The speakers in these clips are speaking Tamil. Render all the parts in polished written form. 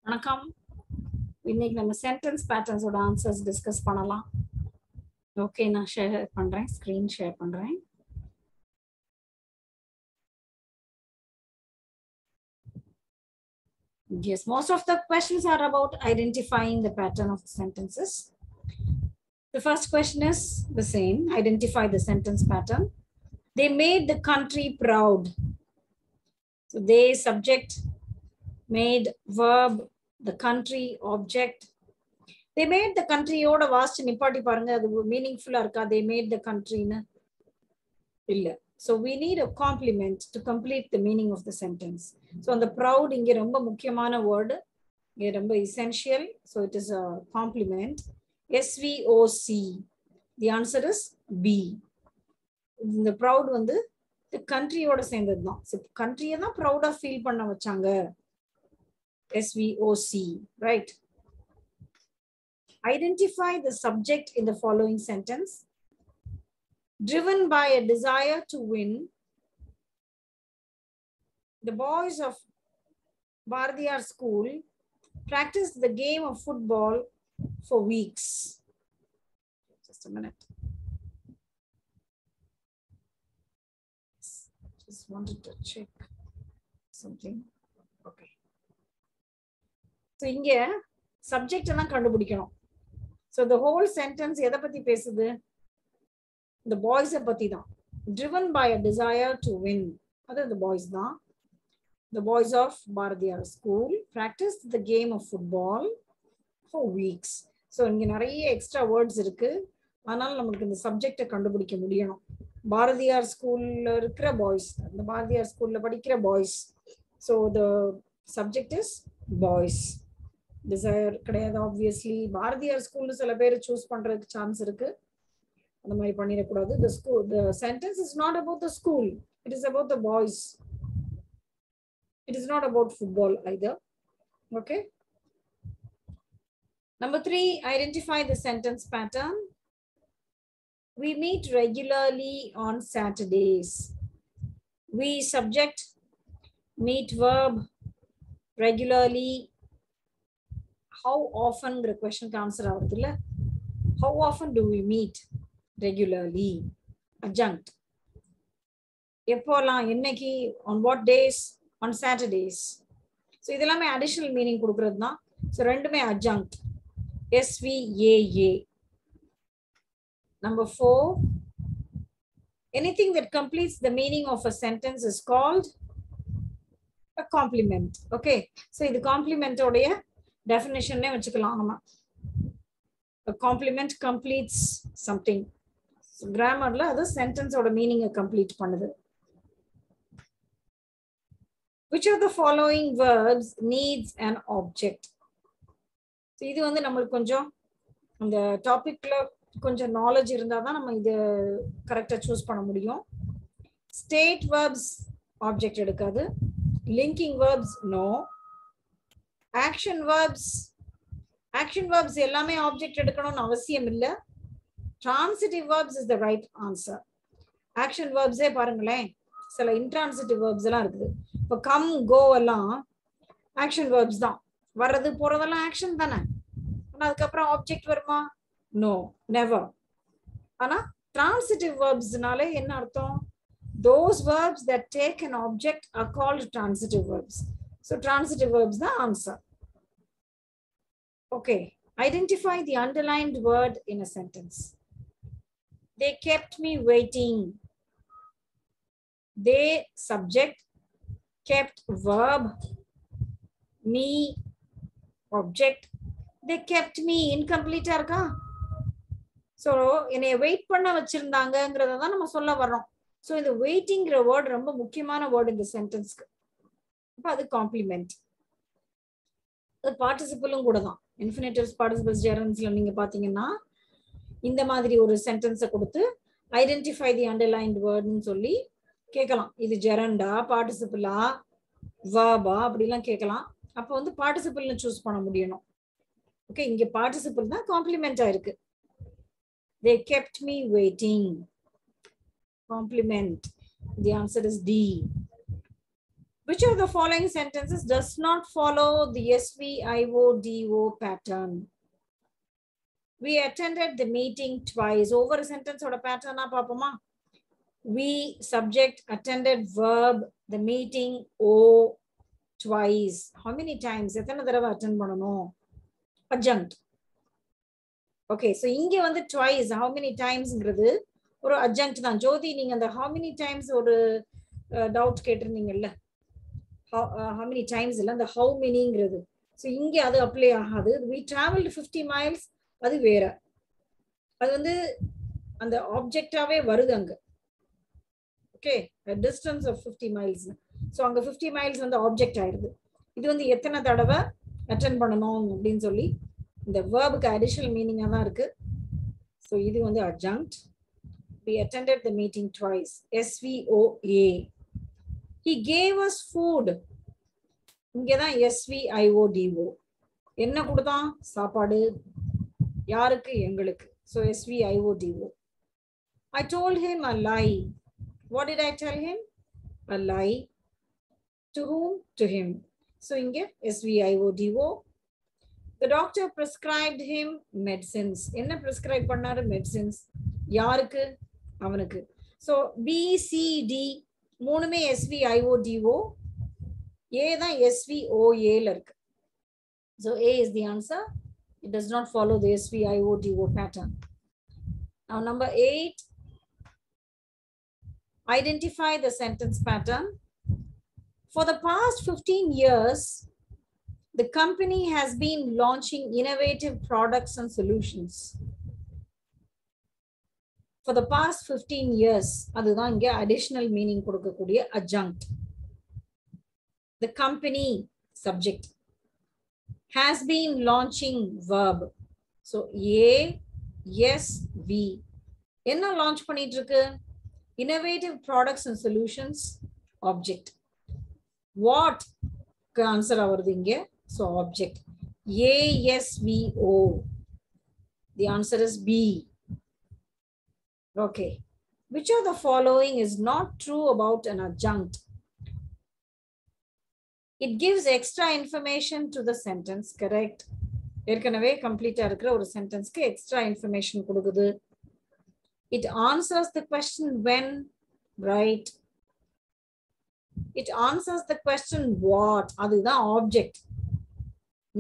வணக்கம். இன்னைக்கு நம்ம சென்டென்ஸ் பேட்டர்ன்ஸோட ஆன்சர்ஸ் டிஸ்கஸ் பண்ணலாம். ஓகே, நான் ஷேர் பண்றேன், ஸ்கிரீன் ஷேர் பண்றேன். Yes, most of the questions are about identifying the pattern of the sentences. The first question is the same, identify the sentence pattern. They made the country proud. So they subject, made, verb, the country, object. They made the country oda vast nipati parunga adu meaningful ah irka. They made the country na illa. So we need a complement to complete the meaning of the sentence. So on the proud inge romba mukkiyamaana word, inge romba essential. So it is a complement. SVOC. The answer is B. The proud vandu the country oda sendadha. So country na proud ah feel panna vachanga. SVOC, right? Identify the subject in the following sentence. Driven by a desire to win, the boys of Bardiyar school practiced the game of football for weeks. Just a minute. Just wanted to check something. Okay. So inge subject என்ன கண்டுபிடிக்கணும். So the whole sentence எதை பத்தி பேசுது? The boys பத்தி தான். Driven by a desire to win. அது the boys தான். The boys of Bardiyar school practiced the game of football for weeks. So இங்க நிறைய எக்ஸ்ட்ரா வேர்ட்ஸ் இருக்கு. ஆனால் நமக்கு இந்த சப்ஜெக்டை கண்டுபிடிக்க முடியணும். பாரதியார் ஸ்கூல்ல இருக்கிற பாய்ஸ், அந்த பாரதியார் ஸ்கூல்ல படிக்கிற boys. So the subject is boys. Desire கிடையாது obviously. பாரதியார் ஸ்கூல்னு சில பேர் சூஸ் பண்றதுக்கு சான்ஸ் இருக்கு. அந்த மாதிரி பண்ணிட கூடாது. The school, the sentence is not about the school. It is about the boys. It is not about football either. Okay. Number 3, identify the sentence pattern. We meet regularly on Saturdays. We subject, meet verb, regularly. How often the question can answer avudilla. How often do we meet? Regularly. Adjunct. எப்போலாம், என்னைக்கு, on what days? On Saturdays. So இதெல்லாமே additional meaning கொடுக்கிறது தான். So ரெண்டுமே adjunct. SVAA. Number 4, anything that completes the meaning of a sentence is called a complement. Okay. So இது complement உடைய definition வச்சுக்கலாம் நம்ம. A complement completes something. So grammarல அது sentence ஓட meaning complete பண்ணுது. Which of the following verbs needs an object? So இது வந்து நம்மளுக்கு கொஞ்சம் அந்த டாபிக்ல கொஞ்சம் நாலேஜ் இருந்தா தான் நம்ம இது கரெக்டா சூஸ் பண்ண முடியும். State verbs ஆப்ஜெக்ட் எடுக்காது. Linking verbs no. Action verbs எல்லாமே ஆப்ஜெக்ட் எடுக்கணும்னு அவசியம் இல்ல. Transitive verbs is the right answer. Action verbs பாருங்களேன், சில intransitive verbs எல்லாம் இருக்குது. இப்போ come go எல்லாம் action verbs தான். வர்றது போறதெல்லாம் action தானே. ஆனா அதுக்கப்புறம் ஆப்ஜெக்ட் வருமா? No, never. ஆனா transitive verbsனாலே என்ன அர்த்தம்? Those verbs that take an object are called transitive verbs. So transitive verbs தான் answer. Okay, identify the underlined word in a sentence. They kept me waiting. They subject, kept verb, me object. They kept me incomplete இருக்கா? So என்னைய வெயிட் பண்ண வச்சிருந்தாங்கங்கறத தான் நம்ம சொல்ல வரோம். So இந்த வெயிட்டிங்கிற வேர்ட் ரொம்ப முக்கியமான வேர்ட் இந்த சென்டென்ஸ்க்கு. அப்ப அது காம்ப்ளிமெண்ட். அது பார்ட்டிசிபிளும் கூட தான். இன்ஃபினிட்டிவ்ஸ், பார்ட்டிசிபிள்ஸ், ஜெரண்ட்ஸ்ல நீங்க பாத்தீங்கன்னா இந்த மாதிரி ஒரு சென்டென்ஸை கொடுத்து ஐடென்டிஃபை தி அண்டர்லைன்ட் வேர்ட்னு சொல்லி கேட்கலாம். இது ஜெரண்டா, பார்ட்டிசிபிளா, வர்பா அப்படிலாம் கேட்கலாம். அப்போ வந்து பார்ட்டிசிபிள்னு சூஸ் பண்ண முடியணும். ஓகே, இங்க பார்ட்டிசிபிள் தான் காம்ப்ளிமெண்டா இருக்கு. They kept me waiting. Complement. The answer is D. Which of the following sentences does not follow the SVIODO pattern? We attended the meeting twice. Over a sentence or a pattern na paapoma. We subject attended verb the meeting O twice. How many times? எத்தனை தடவை attend பண்ணனும்? Adjunct. Okay, so இங்க வந்து twice how many timesங்கிறது ஒரு adjunct தான். ஜோதி நீங்க அந்த how many times ஒரு doubt கேட்டிருந்தீங்கல்ல. How many times இல்ல அந்த how manyங்கிறது. So இங்க அது அப்ளை ஆகாது. We traveled 50 miles அது வேற. அது வந்து அந்த ஆப்ஜெக்டாவே வருது அங்க. Okay, a distance of 50 miles. So அங்க 50 miles வந்து ஆப்ஜெக்ட் ஆயிடுது. இது வந்து எத்தனை தடவை அட்டெண்ட் பண்ணணும் அப்படின்னு சொல்லி இந்த verb-க்கு additional meaning தான் இருக்கு. So இது வந்து adjunct. We attended the meeting twice. SVOA. He gave us food. இங்கதான் SVIODO. என்ன கொடுத்தான்? சாப்பாடு. யாருக்கு? எங்களுக்கு. So SVIODO. I told him a lie. What did I tell him? A lie. To whom? To him. So inge SVIODO. The doctor prescribed him medicines. Enna prescribe pannaru? Medicines. Yarukku? Avanukku. So B, C, D மூணுமே SVIODO. A தான் SVOA ல இருக்கு. So A is the answer. It does not follow the SVIODO pattern. Now number 8. Identify the sentence pattern. For the past 15 years, the company has been launching innovative products and solutions. For the past 15 years, அதுதான் இங்க additional meaning கொடுக்கக்கூடிய adjunct. The company, subject, has been launching verb. So A, yes, V. என்ன launch பண்ணிட்டு இருக்கு? Innovative products and solutions, object. What? Answer ஆவறது இங்க. So object. ASVO. The answer is B. Okay. Which of the following is not true about an adjunct? It gives extra information to the sentence. Correct. ஏற்கனவே கம்ப்ளீட்டா இருக்கிற ஒரு சென்டென்ஸ்க்கு எக்ஸ்ட்ரா இன்ஃபர்மேஷன் கொடுக்குது. It answers the question when, right? It answers the question what. அதுதான் object,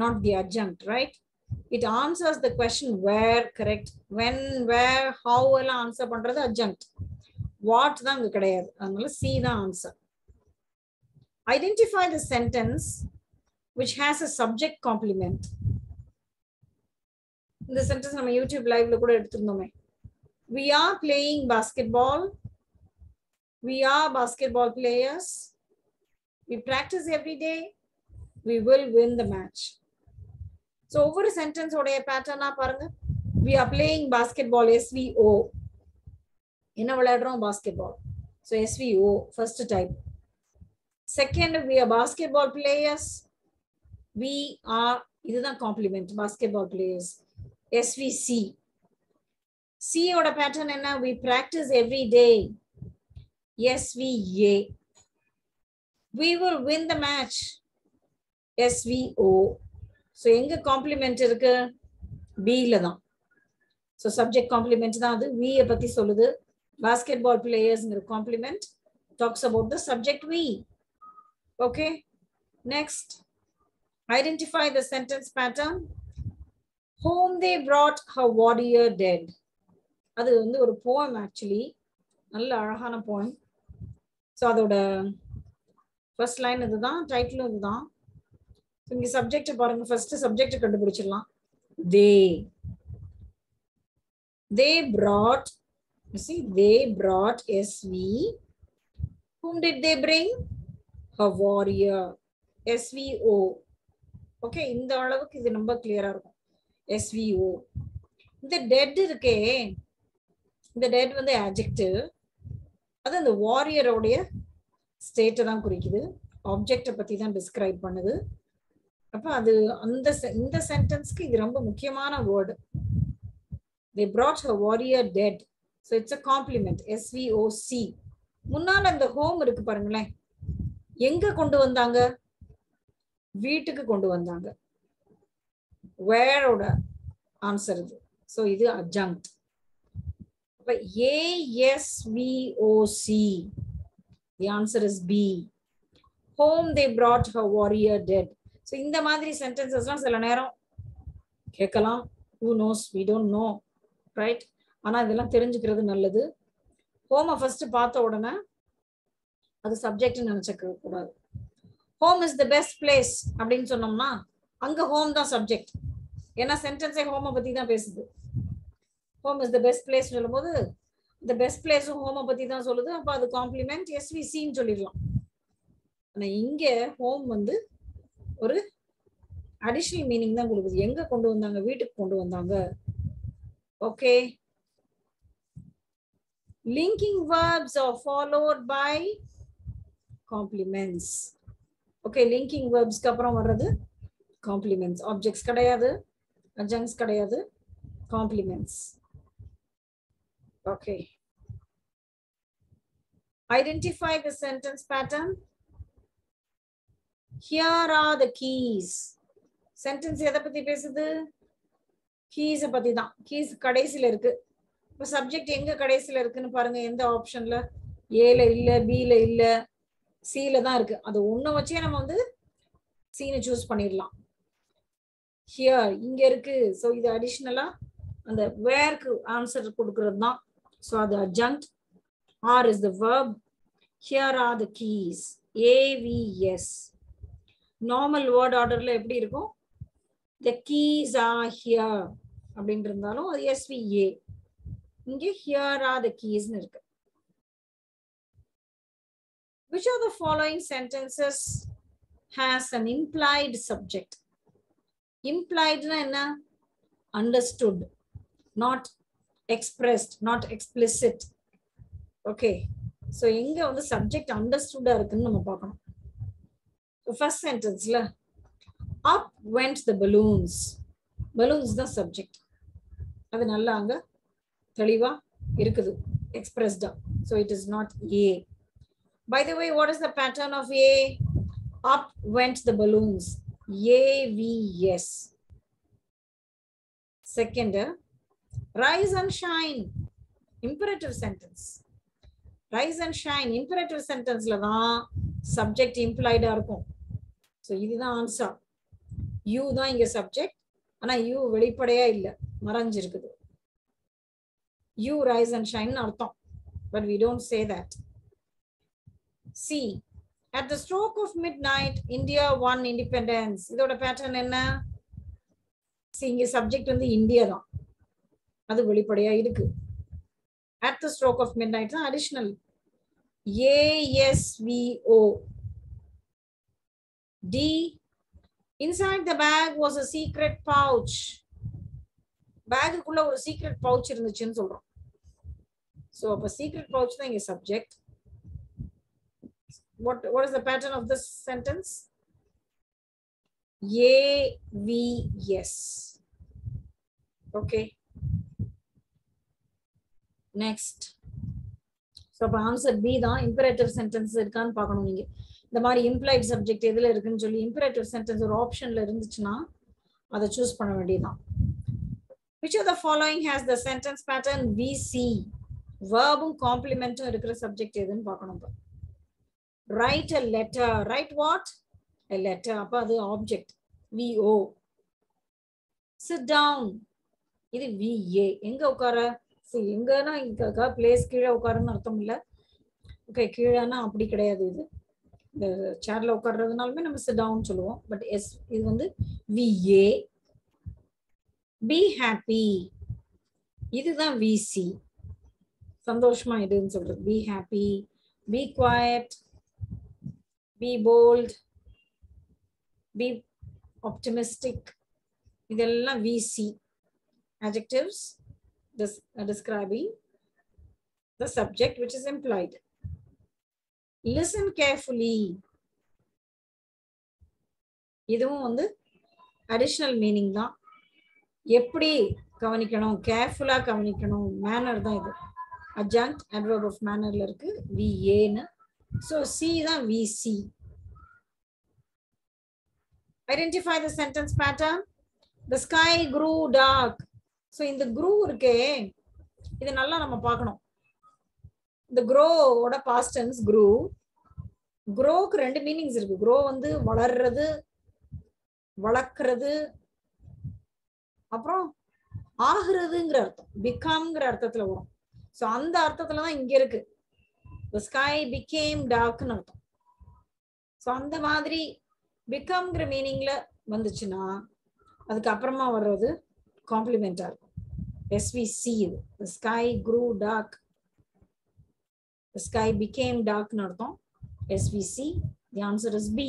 not the adjunct, right? It answers the question where, correct? When, where, how எல்லாம் ஆன்சர் பண்றது adjunct. What தான் அங்க கிடையாது. அதனால C தான் answer. Identify the sentence which has a subject complement. இந்த சென்டென்ஸ் நம்ம யூடியூப் லைவ்ல கூட எடுத்துருந்தோமே. We are playing basketball. We are basketball players. We practice every day. We will win the match. So ஒவ்வொரு சென்டென்ஸ் உடைய பேட்டர்னா பாருங்க. We are playing basketball. SVO. என்ன விளையாடுறோம்? basketball. So SVO first type. Second, we are basketball players. We are, இதுதான் complement, basketball players. SVC. C oda pattern enna? We practice every day. SVA. We will win the match. SVO. So எங்க complement இருக்கு? B ல தான். So subject complement தான் அது. V பத்தி சொல்லுது. Basketball players complement talks about the subject we. Okay. Next. Identify the sentence pattern. Whom they brought her warrior dead. அது வந்து ஒரு poem actually. நல்ல அழகான poem. So அதோட first line இதுதான், title இதுதான். So இங்க subject பாருங்க, first subject கண்டுபிடிச்சிடலாம். They brought, you see, they brought SV. Whom did they bring? Her warrior. SVO. Okay, இந்த அளவுக்கு இது ரொம்ப கிளியரா இருக்கும். SVO. இந்த dead இருக்கே, இந்த dead வந்து adjective. அது அந்த warrior உடைய state தான் குறிக்குது. Object பத்தி தான் describe பண்ணுது. அப்ப அது அந்த இந்த சென்டென்ஸ்க்கு இது ரொம்ப முக்கியமான word. They brought her warrior dead. So it's a complement. SVOC. முன்னால அந்த home இருக்கு பாருங்களேன். எங்க கொண்டு வந்தாங்க? வீட்டுக்கு கொண்டு வந்தாங்க. வேரோட ஆன்சர் இது. சோ இது adjunct. அப்ப ASVOC, the answer is B. Home they brought her warrior dead. So இந்த மாதிரி சென்டென்சஸ்லாம் சில நேரம் கேட்கலாம். Who knows? We don't know, right? ஆனா இதெல்லாம் தெரிஞ்சுக்கிறது நல்லது. ஹோமை ஃபர்ஸ்ட் பார்த்த உடனே அது சப்ஜெக்ட் நினைச்சுக்க கூடாது. Home is the best place அப்படின்னு சொன்னோம்னா அங்க ஹோம் தான் சப்ஜெக்ட். ஏன்னா சென்டென்ஸே ஹோமை பத்தி தான் பேசுது. Home is the best place சொல்லும் போது இந்த பெஸ்ட் பிளேஸும் ஹோமை பத்தி தான் சொல்லுது. அப்ப அது காம்ப்ளிமெண்ட் SVCன்னு சொல்லிடலாம். ஆனா இங்க ஹோம் வந்து ஒரு அடிஷனல் மீனிங் தான் கொடுக்குது. எங்க கொண்டு வந்தாங்க? வீட்டுக்கு கொண்டு வந்தாங்க. Okay. Linking verbs are followed by complements. Okay, linking verbsக்கு அப்புறம் வர்றது complements. ஆப்ஜெக்ட்ஸ் கிடையாது, adjuncts கிடையாது, complements. Okay. Identify the sentence pattern. Here are the keys. Sentence எதை பத்தி பேசுது? keys பத்தி தான். keys கடைசில இருக்கு. இப்ப சப்ஜெக்ட் எங்க கடைசில இருக்குன்னு பாருங்க. எந்த ஆப்ஷன்ல? ஏல இல்ல, பில இல்ல, சில தான் இருக்கு. அது ஒண்ணு வச்சே நம்ம வந்து சீனை சூஸ் பண்ணிடலாம். ஹியர் இங்க இருக்கு. சோ இது அடிஷனலா அந்த வேர்க்கு ஆன்சர் கொடுக்கிறது தான். சோ அது adjunct. R is the verb. Here are the keys. AVS. Normal word ஆர்டர்ல எப்படி இருக்கும்? The keys are here அப்படின்னு இருந்தாலும் அது SVA. இங்க here are the keys ன்னு இருக்கு. Which of the following sentences has an implied subject? Implied na enna? Understood, not expressed, not explicit. Okay, so inga வந்து subject understood இருக்குன்னு நம்ம பார்க்கணும். So first sentence la up went the balloons. Balloons the subject. அது நல்லா அங்க தெளிவா இருக்குது, expressed. So it is not A. By the way, what is the pattern of A? Up went the balloons. AVS. Second, rise and shine. Imperative sentence. Rise and shine. Imperative sentence la தான் subject implied ஆ இருக்கும். So இதுதான் answer. You தான் இங்க subject. ஆனா you வெளிப்படையா இல்ல, மறைஞ்சிருக்குது. You rise and shine அர்த்தம். But we don't say that. C. At the stroke of midnight, India won independence. இதோட pattern என்ன? See, இங்க subject வந்து இந்தியா தான். அது வெளிப்படையா இருக்கு. At the stroke of midnight தான் additional. ASVO. D. Inside the bag was a secret pouch. பேக்குள்ள ஒரு secret pouch இருந்துச்சுன்னு சொல்றோம். So அப்ப secret pouch தான் இங்க subject. What is the pattern of this sentence? AVS. Okay. Next. So அப்ப answer B தான். imperative sentence இருக்கான்னு பார்க்கணும் நீங்க. இந்த மாதிரி implied subject எதுல இருக்குன்னு சொல்லி imperative sentence ஒரு ஆப்ஷன்ல இருந்துச்சுன்னா அதை சூஸ் பண்ண வேண்டியதுதான். Which of the following has the sentence pattern VC? Verbum complementum இருக்கிற subject எதுன்னு பார்க்கணும். Write a letter. Write what? A letter. அப்ப அது object. VO. Sit down. இது VA. எங்க உட்கார? எங்கன்னா இங்க பிளேஸ் கீழே உட்காருன்னு அர்த்தம் இல்ல. ஓகே, கீழேனா அப்படி கிடையாது. இது இந்த சேர்ல உட்கார்றதுனாலுமே நம்ம sit down சொல்லுவோம். பட் எஸ் இது வந்து VA. Be happy. இதுதான் VC. சந்தோஷமா இதுன்னு சொல்றது. Be happy. Be quiet. Be bold. Be optimistic. இதெல்லாம் VC. Adjectives describing the subject which is implied. Listen carefully. இதுவும் வந்து additional meaning தான். எப்படி கவனிக்கணும்? கேர்ஃபுல்லா கவனிக்கணும். மேனர் தான் இது. adjunct adverb of mannerல இருக்கு VA ன்னு. So C தான் VC. Identify the sentence pattern. The sky grew dark. So இந்த grew இருக்கே, இது நல்லா நம்ம பார்க்கணும். The grow ஓட past tense grew. growக்கு ரெண்டு மீனிங்ஸ் இருக்கு. grow வந்து வளர்றது, வளர்க்கிறது, அப்புறம் ஆகுறதுங்கிற அர்த்தம், பிகம்ங்கிற அர்த்தத்துல வரும். சோ அந்த அர்த்தத்துல தான் இங்க இருக்கு. The sky became darkன்னு அர்த்தம். சோ அந்த மாதிரி பிகம்ங்கிற மீனிங்ல வந்துச்சுன்னா அதுக்கு அப்புறமா வர்றது காம்ப்ளிமெண்டா இருக்கும். SVC இது. The sky grew dark. The sky became darkன்னு அர்த்தம். SVC. The answer is B.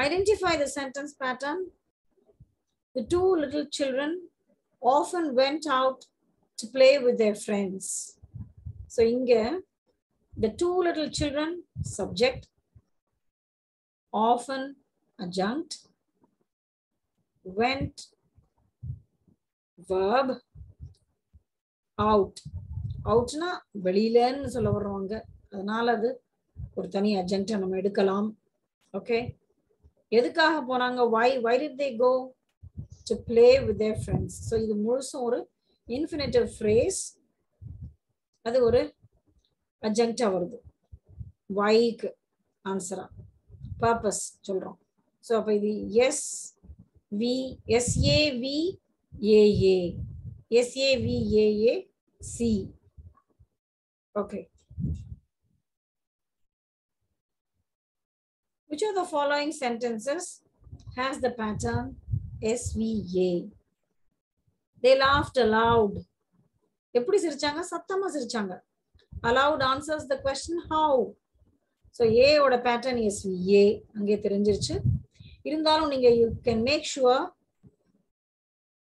Identify the sentence pattern. The two little children often went out to play with their friends. So inga the two little children, subject, often adjunct, went, verb, out. outனா வெளியிலன்னு சொல்ல வர்றவங்க, அதனால அது ஒரு தனி adjunct நம்ம எடுக்கலாம். ஓகே, எதுக்காக போனாங்க? why did they go to play with their friends? So இது முழுசும் ஒரு infinitive phrase, அது ஒரு adjunct வருது. whyக்கு ஆன்சரா purpose சொல்றோம். So அப்ப இது SAVAAC. Okay. Which of the following sentences has the pattern SVA? They laughed aloud. எப்படி சிரிச்சாங்க? சத்தமா சிரிச்சாங்க. Aloud answers the question how. So A ஓட pattern SVA அங்கே தெரிஞ்சிருச்சு. இருந்தாலும் நீங்க you can make sure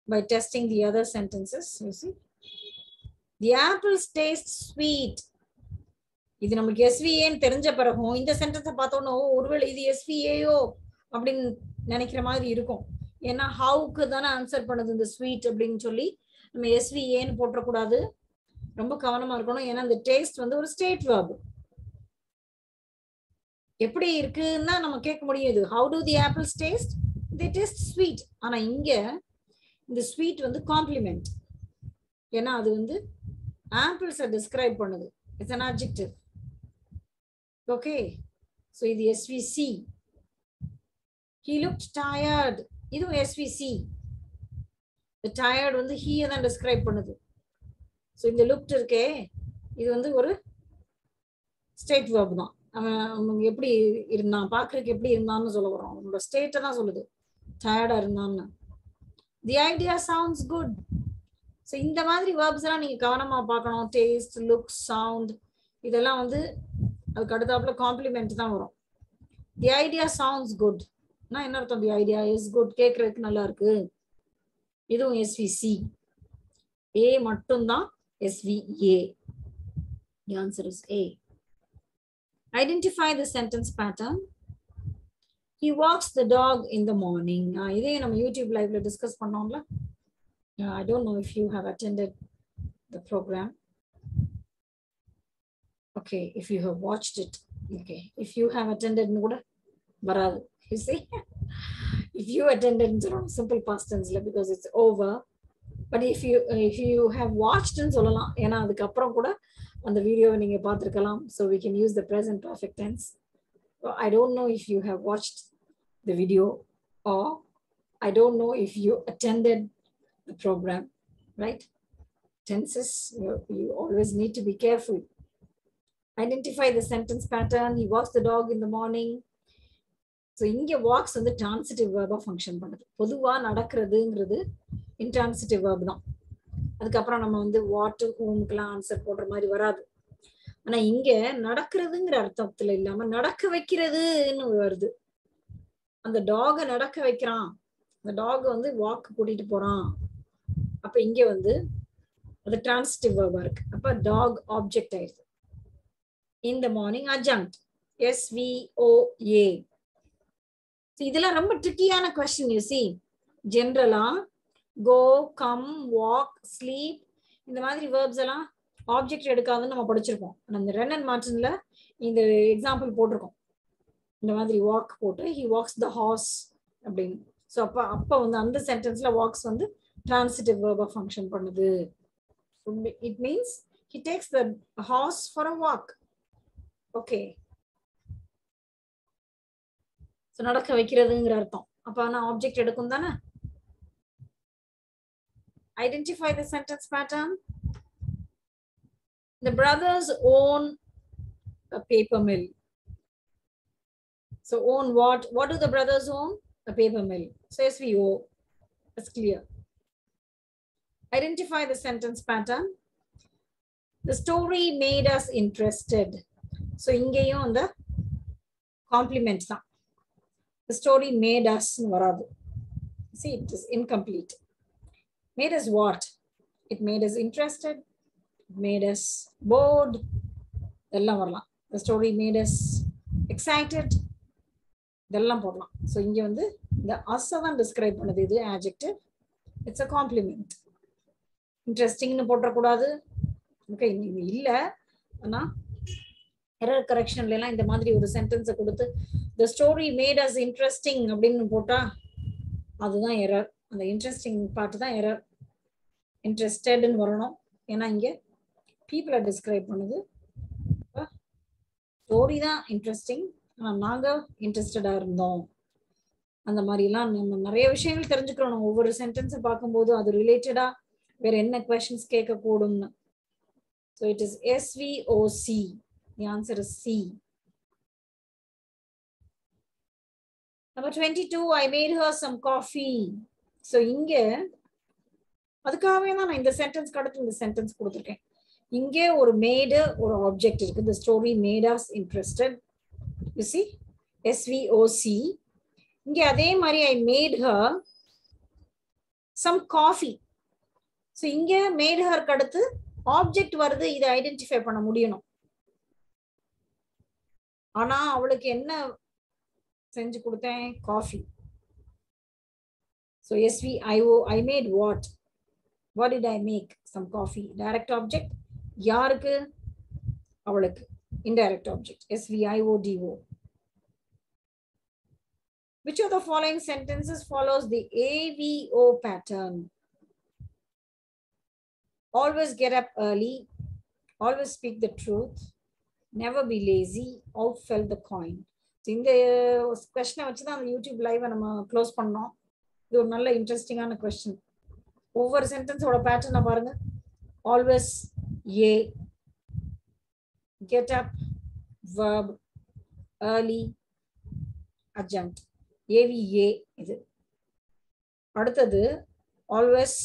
by testing the other sentences. You see, the apples taste sweet. இது நமக்கு SVAன்னு தெரிஞ்ச பிறகும் இந்த சென்டென்ஸை பார்த்தோன்னா ஒருவேளை இது SVAயோ அப்படின்னு நினைக்கிற மாதிரி இருக்கும். ஏன்னா ஹவுக்கு தானே ஆன்சர் பண்ணுது இந்த ஸ்வீட் அப்படின்னு சொல்லி நம்ம SVAன்னு போட்டக்கூடாது, ரொம்ப கவனமா இருக்கணும். ஏன்னா இந்த டேஸ்ட் வந்து ஒரு ஸ்டேட் வெர்ப். எப்படி இருக்குன்னா நம்ம கேட்க முடியுது, how do the apples taste? They taste sweet. ஆனா இங்க இந்த ஸ்வீட் வந்து காம்ப்ளிமெண்ட். ஏன்னா அது வந்து ஆப்பிள்ஸை டிஸ்கிரைப் பண்ணுது. It's an adjective. Okay, so இது SVC. He looked tired. இதுவும் SVC. The tired வந்து he தான் டிஸ்கிரைப் பண்ணுது. So இந்த looked இருக்கே, இது வந்து ஒரு ஸ்டேட் வெர்ப் தான். அவன் எப்படி இருந்தான், பாக்குறதுக்கு எப்படி இருந்தான்னு சொல்ல வரோம். அவனோட ஸ்டேட்டை தான் சொல்லுது, டயர்டா இருந்தான்னு. The idea sounds good. So இந்த மாதிரி வெர்ப்ஸ் எல்லாம் நீங்க கவனமா பார்க்கணும். டேஸ்ட், லுக், சவுண்ட், இதெல்லாம் வந்து அதுக்கு அடுத்தாப்புல காம்ப்ளிமெண்ட் தான் வரும். The idea sounds good. நான் என்ன அர்த்தம்? The idea is good. கேட்கறதுக்கு நல்லா இருக்கு. இதுவும் SVC. A மட்டும்தான் SVA. The answer is A. Identify the sentence pattern. He walks the dog in the morning. இதே நம்ம யூடியூப் லைவ்ல டிஸ்கஸ் பண்ணோம்ல. I don't know if you have attended the program. Okay, if you have watched it. Okay, if you have attended கூட வராது. You see, if you attended simple past tense because it's over. But if you have watched ன்னு சொல்லலாம், ஏன்னா அதுக்கு அப்புறம் கூட அந்த வீடியோவை நீங்க பார்த்திருக்கலாம். So we can use the present perfect tense. I don't know if you have watched the video or I don't know if you attended the program, right? Tenses, you always need to be careful. Identify the sentence pattern. He walks the dog in the morning. So இங்க walks வந்து transitive verb function பண்ணுது. பொதுவா நடக்கிறதுங்கிறது intransitive verb தான். அதுக்கப்புறம் நம்ம வந்து what, whomக்குலாம் ஆன்சர் போடுற மாதிரி வராது. ஆனா இங்க நடக்கிறதுங்கிற அர்த்தத்துல இல்லாம நடக்க வைக்கிறதுன்னு வருது. அந்த டாகை நடக்க வைக்கிறான், அந்த டாக் வந்து வாக் கூட்டிட்டு போறான். அப்ப இங்க வந்து அது டிரான்சிட்டிவ் வெர்பா இருக்கு. அப்ப டாக் ஆப்ஜெக்ட் ஆயிருது. In the morning adjunct SVOA. இதெல்லாம் ரொம்ப ட்ரிக்கியான கொஸ்டின். யூ see, ஜென்ரலா go, come, walk, sleep இந்த மாதிரி verbs எல்லாம் ஆப்ஜெக்ட் எடுக்காதுன்னு நம்ம படிச்சிருக்கோம். அந்த ரென் அண்ட் மார்டின்ல இந்த எக்ஸாம்பிள் போட்டிருக்கோம். இந்த மாதிரி walk போட்டு he walks the horse அப்படின்னு. ஸோ அப்போ வந்து அந்த சென்டென்ஸ்ல வாக்ஸ் வந்து transitive verb function பண்ணுது. It means he takes the horse for a walk. Okay. So நடக்க வைக்கிறதுங்கிற அர்த்தம். அப்ப நான் ஆப்ஜெக்ட் எடுக்கும் தானே. Identify the sentence pattern. The brothers own a paper mill. So own what? What do the brothers own? A paper mill. So SVO. That's clear. Identify the sentence pattern. The story made us interested. So ingeyum the complement da. The story made us varadu. See, it is incomplete. Made us what? It made us interested. It made us bored. Ellam varalam. The story made us excited. Dellam podlam. So inge vandu the us தான் describe பண்ணது. இது adjective. It's a compliment. Interesting nu போட்ற கூடாது. Okay, இல்ல ஆனா error correction ல எல்லாம் இந்த மாதிரி ஒரு சென்டென்ஸ் கொடுத்து the story made us interesting அப்படினு போட்டா அதுதான் error. அந்த interesting part தான் error. Interested ன்னு வரணும். ஏனா இங்க people are describe பண்ணுது. ஸ்டோரி தான் இன்ட்ரெஸ்டிங். நாங்க இன்ட்ரெஸ்டடா இருந்தோம். அந்த மாதிரி எல்லாம் நம்ம நிறைய விஷயங்கள் தெரிஞ்சுக்கிறோம். ஒவ்வொரு சென்டென்ஸை பார்க்கும்போது அது ரிலேட்டடா வேற என்ன கொஸ்டின்ஸ் கேட்க கூடும்னு. So it is SVOC. The answer is C. Number 22, I made her some coffee. So இங்க அதுக்காகவே தான் நான் இந்த சென்டென்ஸ் கடத்து இந்த சென்டென்ஸ் கொடுத்துருக்கேன். இங்கே ஒரு மேடு ஒரு ஆப்ஜெக்ட் இருக்கு. The story made us interested. You see, SVOC. இங்க அதே மாதிரி I made her some coffee. So இங்க made her கடத்து ஆப்ஜெக்ட் வருது. இதை ஐடென்டிஃபை பண்ண முடியணும். ஆனா அவளுக்கு என்ன செஞ்சு கொடுத்தேன்? Coffee. So SVIO, I made what? What did I make? Some coffee. Direct object. யாருக்கு? அவளுக்கு. Indirect object. SVIODO. Which of the following sentences follows the AVO pattern? Always get up early. Always speak the truth. Never be lazy. Out fell the coin. இந்த கொஸ்டினை வச்சு தான் அந்த யூடியூப் லைவை நம்ம க்ளோஸ் பண்ணோம். இது ஒரு நல்ல இன்ட்ரெஸ்டிங்கான கொஸ்டின். ஒவ்வொரு சென்டென்ஸோட பேட்டர்னை பாருங்க. ஆல்வேஸ் ஏ, get up verb, early adjunct, AVA இது. அடுத்தது always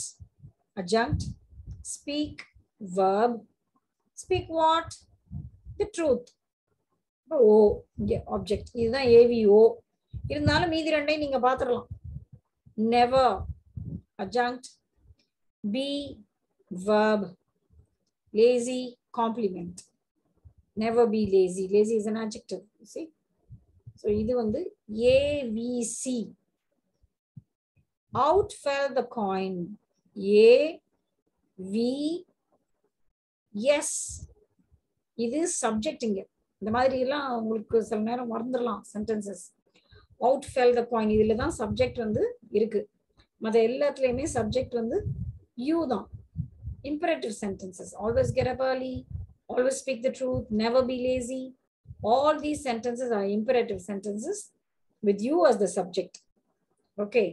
adjunct, speak verb, speak what? The truth. ஓ இங்க ஆப்ஜெக்ட். இதுதான் AVO. இருந்தாலும் மீதி ரெண்டையும் நீங்க பாத்துடலாம். never adjunct, be verb, lazy complement. Never be lazy. Lazy is an adjective. You see? So இது வந்து AVC. Out fell the coin. AVS. இது சப்ஜெக்ட். இங்க இந்த மாதிரி எல்லாம் உங்களுக்கு சில நேரம் மறந்துடலாம் sentences. Out fell the coin. இதுல தான் சப்ஜெக்ட் வந்து இருக்கு. மற்ற எல்லாத்துலயுமே சப்ஜெக்ட் வந்து யூ தான். Imperative sentences. Always get up early. Always speak the truth. Never be lazy. All these sentences are imperative sentences with you as the subject. Okay.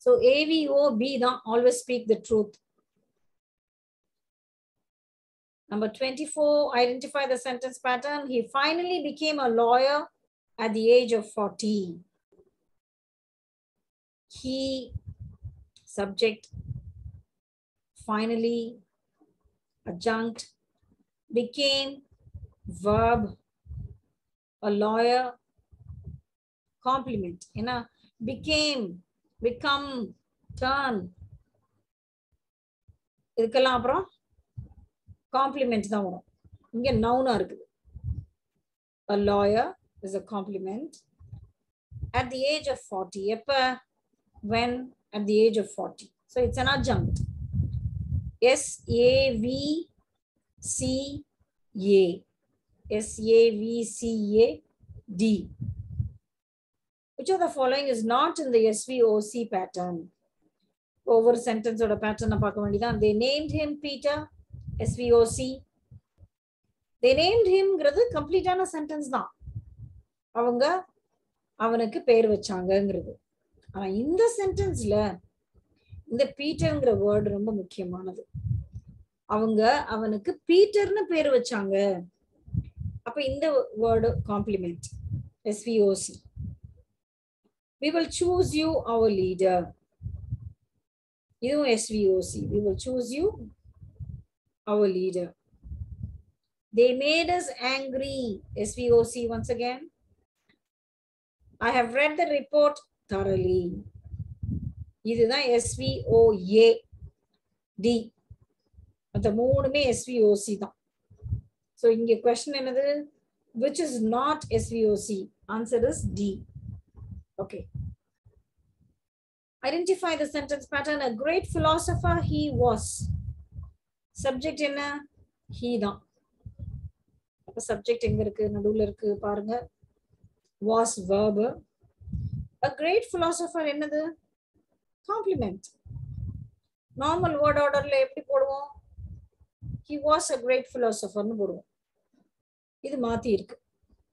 So AVOB தான் always speak the truth. Number 24, identify the sentence pattern. He finally became a lawyer at the age of 40. He, subject, finally, adjunct, became, verb, a lawyer, complement. என்ன? became, become, turn. இதுக்கெல்லாம் அப்புறம் complement தான் வரும். இங்க noun இருக்குது. A lawyer is a complement. At the age of 40. எப்ப? When? At the age of 40. So it's an adjunct. SAVCA. SAVCA. D. Which of the following is not in the SVOC pattern? Over sentence or pattern பார்க்க வேண்டியதான். They named him Peter. SVOC. They named him ங்கிறது கம்ப்ளீட்டான சென்டென்ஸ் தான். அவங்க அவனுக்கு பேர் வச்சாங்கங்கிறது. ஆனா இந்த சென்டென்ஸ்ல இந்த பீட்டர்ங்கிற வேர்டு ரொம்ப முக்கியமானது. அவங்க அவனுக்கு பீட்டர்னு பேர் வச்சாங்க. அப்ப இந்த word complement. SVOC. We will choose you our leader. இதுவும் SVOC. We will choose you our leader. They made us angry. SVOC once again. I have read the report thoroughly. இதுதான் SVOA. D. அந்த மூணுமே SVOC தான். So இங்க question என்னது? Which is not SVOC? Answer is D. Okay. Identify the sentence pattern. A great philosopher he was. Subject என்ன? He தான். அப்ப subject எங்க இருக்கு? நடுவுல இருக்கு பாருங்க. Was verb. A great philosopher என்னது? Complement. Normal word orderல எப்படி போடுவோம்? He was a great philosopher னு போடுவோம். இது மாத்தி இருக்கு.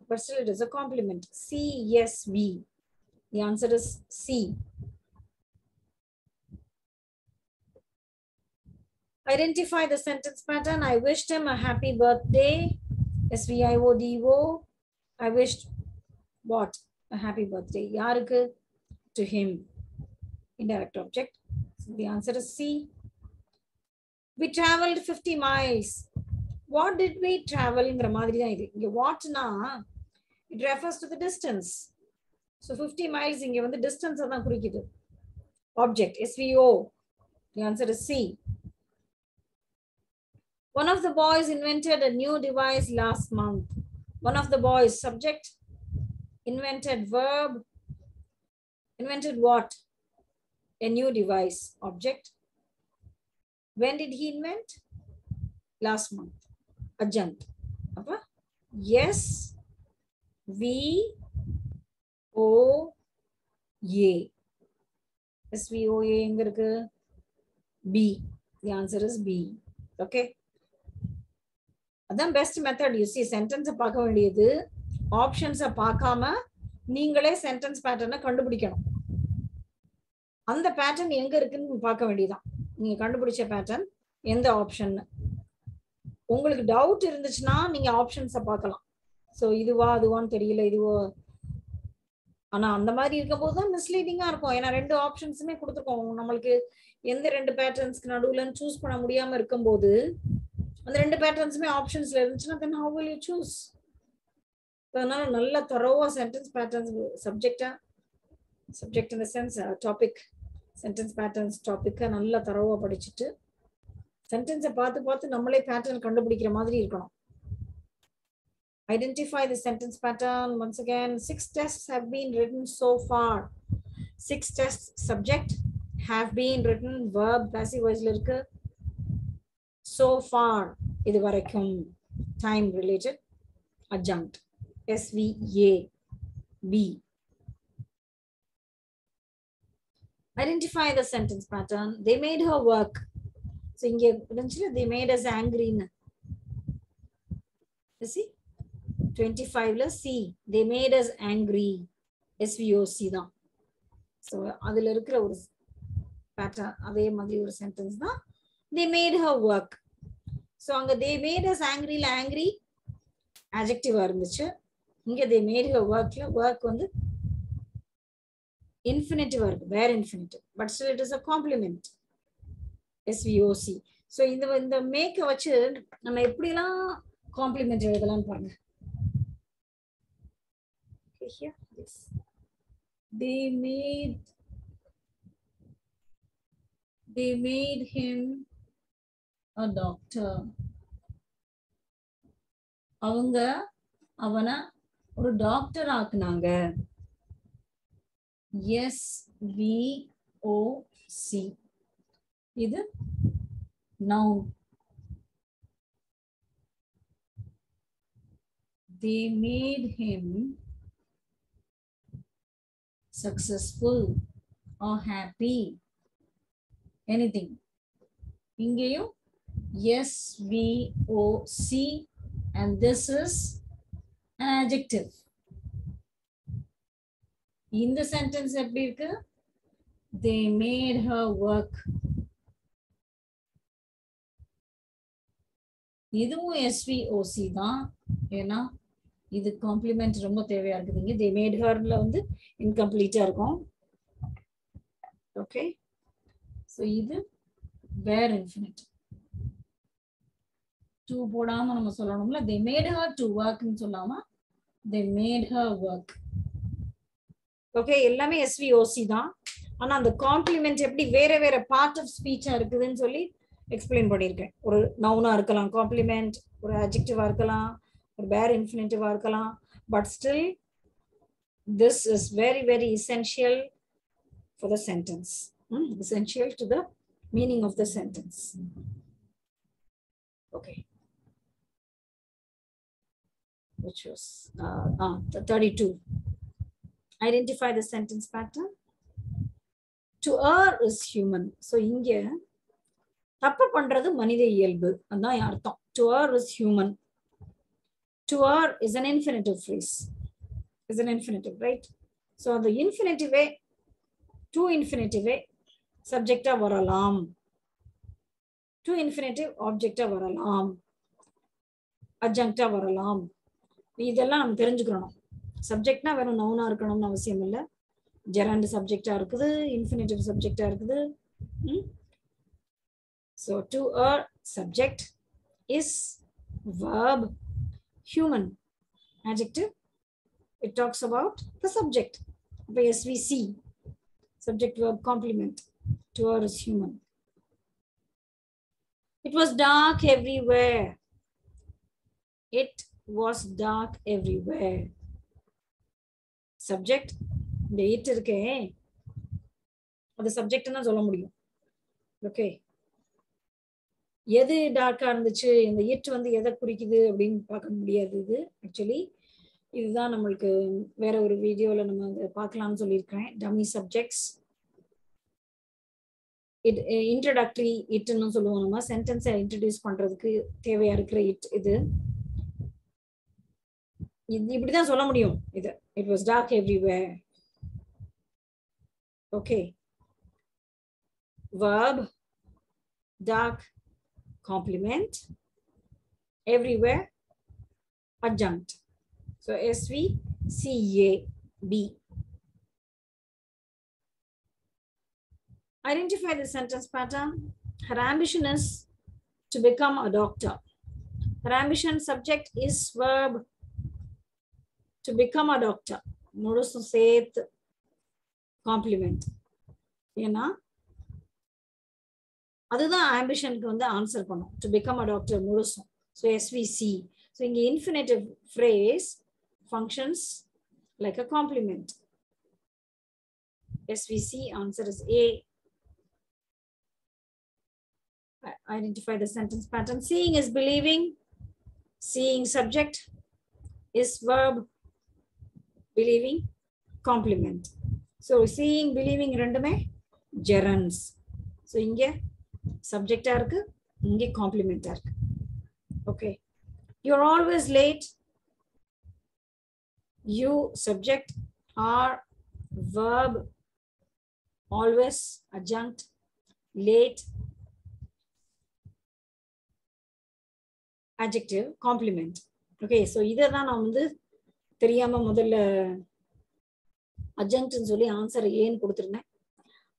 But still it is a complement. CSV. The answer is C. Identify the sentence pattern. I wished him a happy birthday. SVIODO. I wished what? A happy birthday. யாருக்கு? To him. Indirect object. So the answer is C. We traveled 50 miles. What did we travel? ங்கிற மாதிரி தான் இது. இங்க whatனா it refers to the distance. So 50 miles இங்க வந்து distance தான் குறிக்குது. Object SVO. The answer is C. One of the boys invented a new device last month. One of the boys, subject, invented verb, invented what? A new device, object. When did he invent? Last month. Adjunct. Appa? Yes, V, O, A. SVOA எங்க இருக்கு? B. The answer is B. Okay. அதான் பெஸ்ட் மெத்தட். யூ சி சென்டென்ஸை பார்க்க வேண்டியது ஆப்ஷன்ஸை பார்க்காம நீங்களே சென்டென்ஸ் பேட்டர்னை கண்டுபிடிக்கணும். அந்த பேட்டர்ன் எங்க இருக்குன்னு பார்க்க வேண்டியதுதான். நீங்க கண்டுபிடிச்ச பேட்டர்ன் எந்த ஆப்ஷன். உங்களுக்கு டவுட் இருந்துச்சுன்னா நீங்க ஆப்ஷன்ஸை பார்க்கலாம். ஸோ இதுவா அதுவான்னு தெரியல, இதுவோ. ஆனா அந்த மாதிரி இருக்கும்போது தான் மிஸ்லீடிங்கா இருக்கும். ஏன்னா ரெண்டு ஆப்ஷன்ஸுமே கொடுத்துருக்கோம். நம்மளுக்கு எந்த ரெண்டு பேட்டர்ன்ஸ்க்கு நடுவுலன்னு சூஸ் பண்ண முடியாம இருக்கும்போது அந்த ரெண்டு பேட்டர்ன்ஸுமே ஆப்ஷன்ஸ்ல இருந்துச்சுன்னா then how will you choose? அதனால நல்ல தரோவா sentence patterns subject in the sense topic sentence patterns டாபிக்கை நல்லா தரோவா படிச்சுட்டு சென்டென்ஸை பார்த்து நம்மளே பேட்டர்ன் கண்டுபிடிக்கிற மாதிரி இருக்கணும். Identify the sentence pattern. Once again, 6 tests have been written so far. 6 tests, subject, have been written, verb, passive voice இருக்கு. So far, இது வரைக்கும், time related, adjunct, SVA, B. Identify the sentence pattern. They made her work. So இங்க இருந்துச்சுல, they made us angry. You see? 25ல C. They made us angry. SVOC தான். So அதுல இருக்கிற ஒரு pattern, அதே மாதிரி ஒரு sentence தான். They made her work. So அங்க they made us angry ல angry adjective இருந்துச்சு. இங்க they made her workல work வந்து infinitive இருக்கு, bare infinitive. But still it is a complement. SVOC. So இந்த make வச்சு நம்ம எப்படிலாம் complement எழுதலாம்னு பாருங்க. Okay, here this. They made him a doctor. அவங்க அவனை ஒரு டாக்டர் ஆக்குனாங்க. SVOC. இது noun. They made him successful or happy, anything. இங்கேயும் SVOC and this is an adjective. இந்த sentence எப்படி இருக்கு? They made her work. இதுவும் SVOC தான். ஏன்னா இது காம்ப்ளிமெண்ட் ரொம்ப தேவையா இருக்குதுங்க. They made herல வந்து இன்கம்ப்ளீட்டா இருக்கும். ஓகே, ஸோ இது வேர் இன்ஃபினிட்டிவ். டு போடாம நம்ம சொல்லணும்ல. They made her to workன்னு சொல்லாம they made her work. Okay, எல்லாமே SVOC தான். ஆனா அந்த காம்ப்ளிமெண்ட் எப்படி வேற வேற பார்ட் ஆஃப் ஸ்பீச்சா இருக்குதுன்னு சொல்லி எக்ஸ்பிளைன் பண்ணியிருக்கேன். ஒரு நவுனா இருக்கலாம் காம்ப்ளிமெண்ட், ஒரு அட்ஜெக்டிவா இருக்கலாம், ஒரு வேர் இன்ஃபினிட்டிவா இருக்கலாம். But still this is very very essential for the sentence, essential to the meaning of the sentence. Okay, which was 32. Identify the sentence pattern. To err is human. So இங்க தப்பு பண்றது மனித இயல்பு, அதான் அர்த்தம். To err is human. To err is an infinitive phrase, is an infinitive, right? So the infinitive to infinitive subject வரலாம், to infinitive object வரலாம், adjunct வரலாம். இதெல்லாம் நம்ம தெரிஞ்சுக்கணும். சப்ஜெக்ட்னா வெறும் நவுனா இருக்கணும்னு அவசியம் இல்லை. ஜெரண்ட் சப்ஜெக்டா இருக்குது, இன்ஃபினிட்டிவ் சப்ஜெக்டா இருக்குது. So to err subject is verb, human adjective. It talks about the subject. SVC, subject verb complement. To err is human. It was dark everywhere. It was dark everywhere. Subject, இந்த it இருக்கே, அது சப்ஜெக்ட்னா சொல்ல முடியும். ஓகே, எது டார்க்கா இருந்துச்சு, இந்த இட் வந்து எதை குறிக்குது அப்படின்னு பார்க்க முடியாது. இது ஆக்சுவலி இதுதான் நம்மளுக்கு வேற ஒரு வீடியோல நம்ம அதை பார்க்கலாம்னு சொல்லியிருக்கிறேன். டம்மி சப்ஜெக்ட்ஸ், இட் இன்ட்ரோடக்டரி இட்னு சொல்லுவோம். நம்ம சென்டென்ஸை இன்ட்ரடியூஸ் பண்றதுக்கு தேவையா இருக்கிற இட் இது இப்படிதான் சொல்ல முடியும். இது it was dark everywhere. Okay, verb dark complement, everywhere adjunct. So SVCAB. Identify the sentence pattern. Her ambition is to become a doctor. Her ambition subject is verb to become a doctor. முழுசு சேர்த்து காம்ப்ளிமெண்ட். ஏன்னா அதுதான் ஆம்பிஷனுக்கு வந்து ஆன்சர் பண்ணும். டு பிகம் அ டாக்டர் முழுசும். So SVC. ஸோ இங்கே infinitive phrase functions like a complement. SVC, answer is A. Identify the sentence pattern. Seeing is believing. Seeing subject is verb, believing complement. So seeing believing ரெண்டுமே gerunds. So இங்கே சப்ஜெக்டா இருக்கு, இங்கே காம்ப்ளிமெண்டா இருக்கு. Okay, you're always late. You subject are verb, always adjunct, late adjective, complement. Okay, so இதை தான் நான் வந்து தெரியாம முதல்ல அட்ஜங்க்ட்னு சொல்லி ஆன்சர் ஏன்னு கொடுத்துருந்தேன்.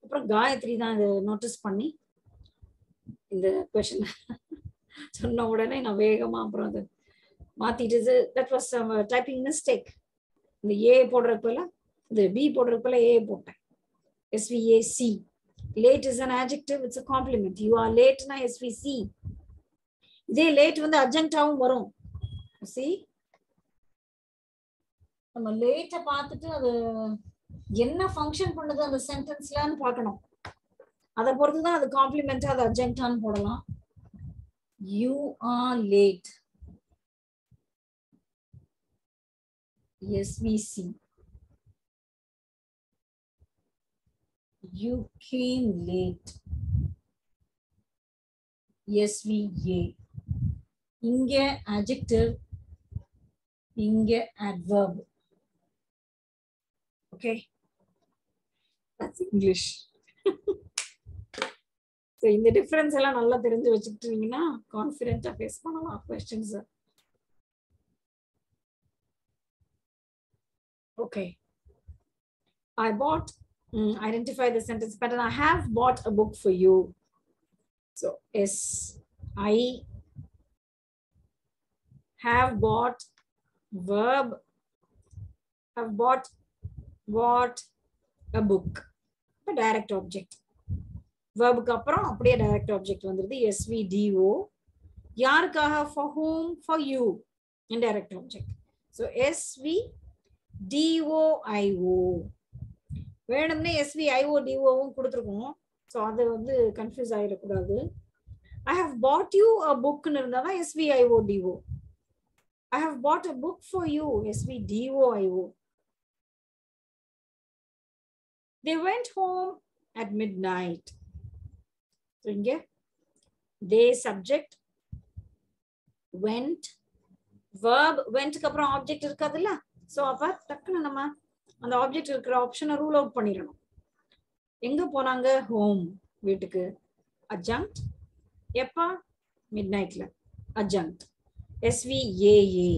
அப்புறம் காயத்ரி தான் இதை நோட்டீஸ் பண்ணி இந்த கொஸ்டின் சொன்ன உடனே நான் வேகமா அப்புறம் அதை மாத்திட்டு, தட் வாஸ் டைப்பிங் மிஸ்டேக். இந்த ஏ போடுறதுக்குள்ள இந்த பி போடுறதுக்குள்ள ஏ போட்டேன். SVAC. Late is an adjective, it's a complement. You are late na SVC. இதே லேட் வந்து அட்ஜங்க்டாவும் வரும். See, நம்ம லேட்டை பார்த்துட்டு அது என்ன ஃபங்க்ஷன் பண்ணுது அந்த சென்டென்ஸ்லன்னு பார்க்கணும். அதை பொறுத்து தான் அது காம்ப்ளிமெண்டா அது அட்ஜங்க்டான்னு போடலாம். You are late. SVC. You came late. SVA. இங்க adjective, இங்க adverb. Okay, that's English. So இந்த difference எல்லாம் நல்லா தெரிஞ்சு வச்சுக்கிட்டீங்கன்னா கான்ஃபிடென்ட்டா ஃபேஸ் பண்ணலாம் questions. Okay, I bought, identify the sentence pattern. I have bought a book for you. So yes, I have bought, verb, have bought a book, a direct object. Verb க்கு அப்புறம் அப்படியே direct object வந்துருது. SVDO. யாருக்காக? For whom? For you. Indirect object. So SVDOIO. வேணும்னே SVIODOவும் கொடுத்துருக்கோம். ஸோ அது வந்து கன்ஃபியூஸ் ஆகிடக்கூடாது. I have bought you a book ன்னு இருந்தாதான் SVIODO. I have bought a book for you. SVDOIO. They went home at midnight. So இங்க they subject, went, verb, went க்கு அப்புறம் object இருக்காதுல்ல. ஸோ அப்ப டக்குன்னு நம்ம அந்த ஆப்ஜெக்ட் இருக்கிற ஆப்ஷனை ரூல் அவுட் பண்ணிடணும். எங்க போனாங்க? ஹோம், வீட்டுக்கு. adjunct எப்ப? மிட்நைட்ல. adjunct SVAA.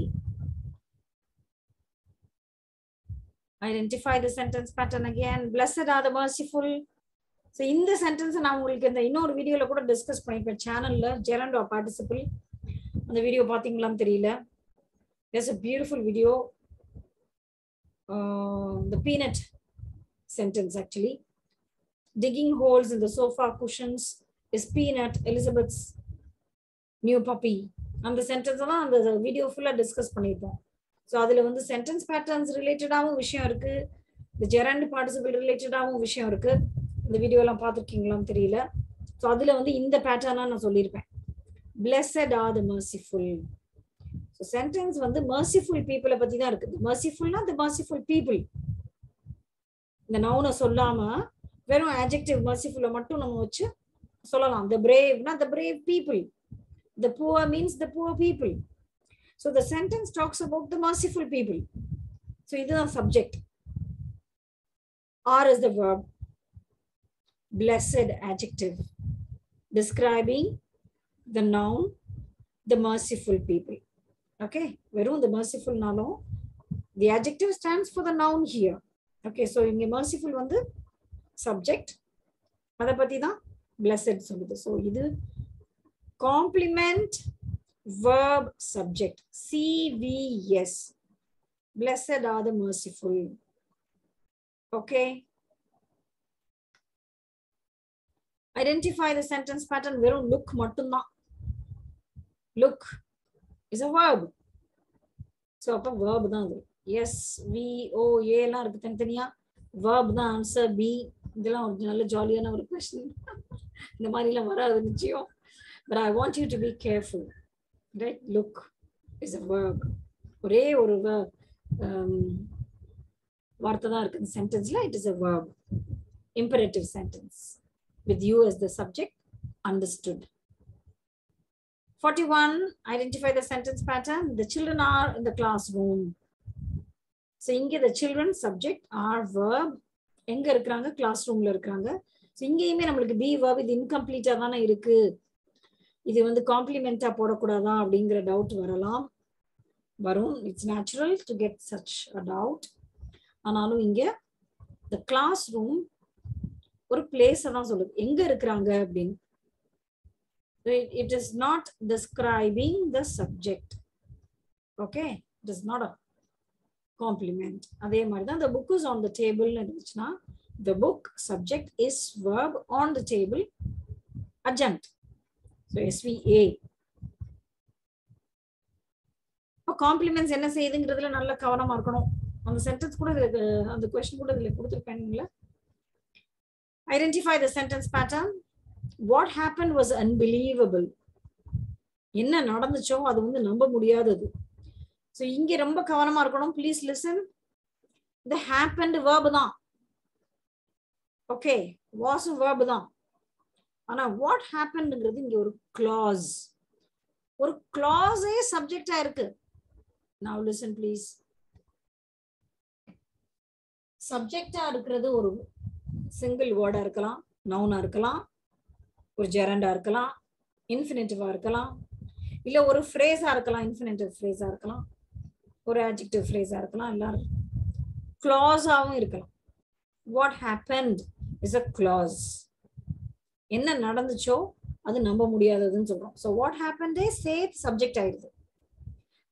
Identify the sentence pattern again. Blessed are the merciful. So இந்த சென்டென்ஸ் நான் உங்களுக்கு இந்த இன்னொரு வீடியோல கூட டிஸ்கஸ் பண்ணிருப்பேன் சேனல்ல, gerund or participle. அந்த வீடியோ பாத்தீங்களான்னு தெரியல. There's a beautiful video. The peanut sentence actually. Digging holes in the sofa cushions is Peanut, Elizabeth's new puppy. அந்த சென்டென்ஸ் தான் அந்த வீடியோ ஃபுல்லா டிஸ்கஸ் பண்ணிருப்போம். ஸோ அதுல வந்து சென்டென்ஸ் பேட்டர்ன்ஸ் ரிலேட்டடாகவும் விஷயம் இருக்கு, இந்த ஜெரண்ட் பார்ட்டிசிபிள் ரிலேட்டடாகவும் விஷயம் இருக்கு. இந்த வீடியோ எல்லாம் பார்த்துருக்கீங்களான்னு தெரியல. ஸோ அதுல வந்து இந்த பேட்டர்னா நான் சொல்லியிருப்பேன். Blessed are the merciful. So sentence வந்து merciful people பத்தி தான் இருக்குது. mercifulனா the merciful people. இந்த நவுனை சொல்லாம வெறும் adjective merciful மட்டும் நம்ம வச்சு சொல்லலாம். the brave na the brave people. The poor means the poor people. So the sentence talks about the merciful people. So this is the subject. R is the verb. Blessed adjective describing the noun, the merciful people. Okay, verum the merciful nalo the adjective stands for the noun here. Okay, so inge merciful vandu subject, adha patti da blessed soludhu. So idu complement verb subject CVS. Blessed are the merciful. Okay, identify the sentence pattern. Verum look mattum da. Look is a verb. So appa verb da adu. S V O A la irukku thanitaniya. Verb da answer B. இதெல்லாம் ஒரு நல்ல ஜாலியான ஒரு क्वेश्चन. இந்த மாதிரி எல்லாம் வராது நிச்சயம். But I want you to be careful. Right? Look is a verb. ஒரே ஒரு வார்த்தை தான் இருக்கு இந்த சென்டென்ஸ்ல. It is a verb. Imperative sentence with you as the subject. Understood. 41. Identify the sentence pattern. The children are in the classroom. So inge the children subject are verb. எங்க இருக்காங்க? கிளாஸ்ரூம்ல இருக்காங்க. ஸோ இங்கேயுமே நம்மளுக்கு பி verb இது இன்கம்ப்ளீட்டா தானே இருக்கு, இது வந்து காம்ப்ளிமெண்டா போடக்கூடாதா அப்படிங்கிற டவுட் வரும். It's natural to get such a doubt. ஆனாலும் இங்க த கிளாஸ் ரூம் ஒரு பிளேஸை தான் சொல்லுது, எங்க இருக்கிறாங்க அப்படின்னு. It is not describing the subject. Okay, it is not a compliment. அதே மாதிரி தான் the book is on the table இருந்துச்சுன்னா the book subject is verb on the table adjunct. So SVA. இப்போ காம்ப்ளிமெண்ட்ஸ் என்ன செய்யுதுங்கிறதுல நல்ல கவனமா இருக்கணும். அந்த சென்டென்ஸ் கூட இதுல அந்த क्वेश्चन கூட இதுல கொடுத்திருப்பேன்ல. Identify the sentence pattern. What happened was unbelievable. என்ன நடந்துச்சோ அது வந்து நம்ப முடியாதது. So இங்க ரொம்ப கவனமா இருக்கணும். Please listen. The happened verb தான். Okay, வாஸ் verb தான். ஆனா what happenedங்கிறது இங்க ஒரு clause. ஒரு clause சப்ஜெக்டா இருக்கு. Now listen please. சப்ஜெக்டா இருக்கிறது ஒரு சிங்கிள் வேர்டா இருக்கலாம், நவுனா இருக்கலாம், ஒரு ஜெரண்டா இருக்கலாம், இன்ஃபினிட்டிவா இருக்கலாம், இல்ல ஒரு ஃப்ரேஸா இருக்கலாம், இன்ஃபினிட்டிவ் ஃப்ரேஸா இருக்கலாம், ஒரு adjective ஃப்ரேஸா இருக்கலாம், இல்ல clauseஆவும் இருக்கலாம். What happened is a clause. என்ன நடந்துச்சோ அது நம்ப முடியாததுன்னு சொல்றோம். So what happened is say subject ஆயிடுது.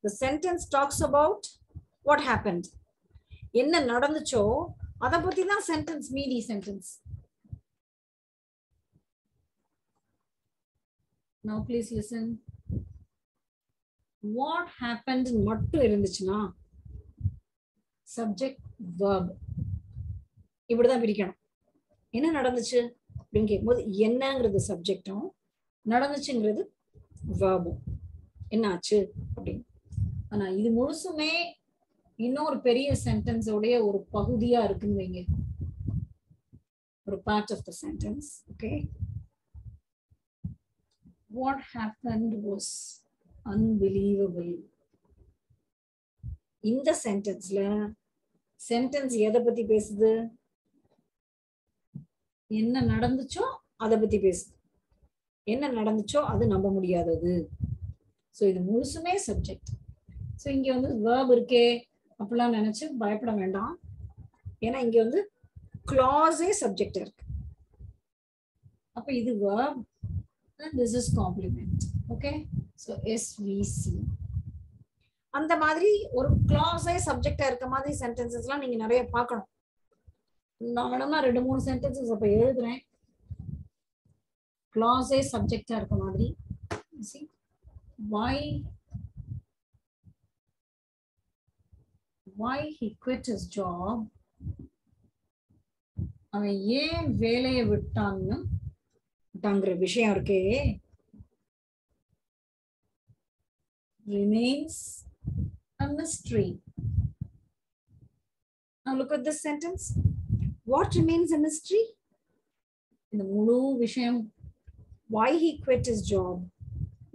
The sentence talks about what happened. என்ன நடந்துச்சோ அத பத்தி தான் sentence, மீதி sentence. Now please listen. What happened மட்டும் இருந்துச்சுன்னா subject verb இப்படிதான் பிரிக்கணும். என்ன நடந்துச்சு அப்படின்னு கேட்கும்போது என்னங்கிறது சப்ஜெக்டும் நடந்துச்சுங்கிறது வேர்பும் என்னாச்சு அப்படின்னு. ஆனா இது முழுசுமே இன்னொரு பெரிய சென்டென்ஸ் உடைய ஒரு பகுதியா இருக்குன்னு வைங்க, ஒரு part of the sentence. Okay, what happened was unbelievable. இந்த சென்டென்ஸ்ல சென்டென்ஸ் எதை பத்தி பேசுது? என்ன நடந்துச்சோ அதை பத்தி பேசுது. என்ன நடந்துச்சோ அது நம்ப முடியாதது. ஸோ இது முழுசுமே சப்ஜெக்ட். ஸோ இங்க வந்து வேர்ப் இருக்கே அப்படிலாம் நினைச்சு பயப்பட வேண்டாம். ஏன்னா இங்க வந்து கிளாஸே சப்ஜெக்ட் இருக்கு. அப்ப இது verb and this is complement. Okay, so SVC. அந்த மாதிரி ஒரு கிளாஸே சப்ஜெக்டா இருக்க மாதிரி சென்டென்சஸ்லாம் நீங்க நிறைய பார்க்கணும். நான் வேணும்னா 2-3 சென்டென்சஸ் அப்ப எழுதுறேன். clause subject இருக்க மாதிரி. see, why he quit his job, அவன் ஏன் வேலையை விட்டான்னு ங்கிற விஷயம் இருக்கே, remains a mystery. Now look at this sentence. What remains a mystery? இந்த முழு விஷயம் why he quit his job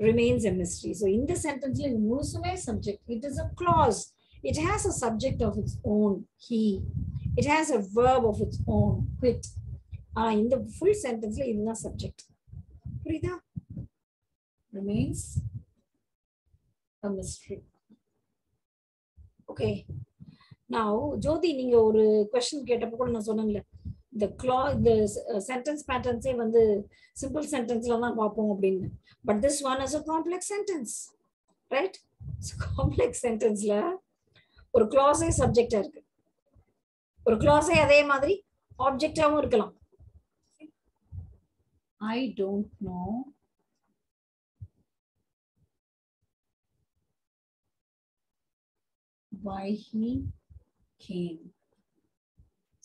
remains a mystery. So in the sentence la mulusame subject, it is a clause, it has a subject of its own, he, it has a verb of its own, quit. In the full sentence la idha subject purida, remains a mystery. Okay, now Jyoti நீங்க ஒரு question கேட்டப்ப கூட நான் சொன்னேன்ல, the clause, the sentence patterns வந்து simple sentenceல தான் பார்ப்போம் அப்படின்னு. But this one is a complex sentence, right? So complex sentenceல ஒரு clause subject இருக்கு, ஒரு clause அதே மாதிரி objectஆவும் இருக்கலாம். I don't know why he came.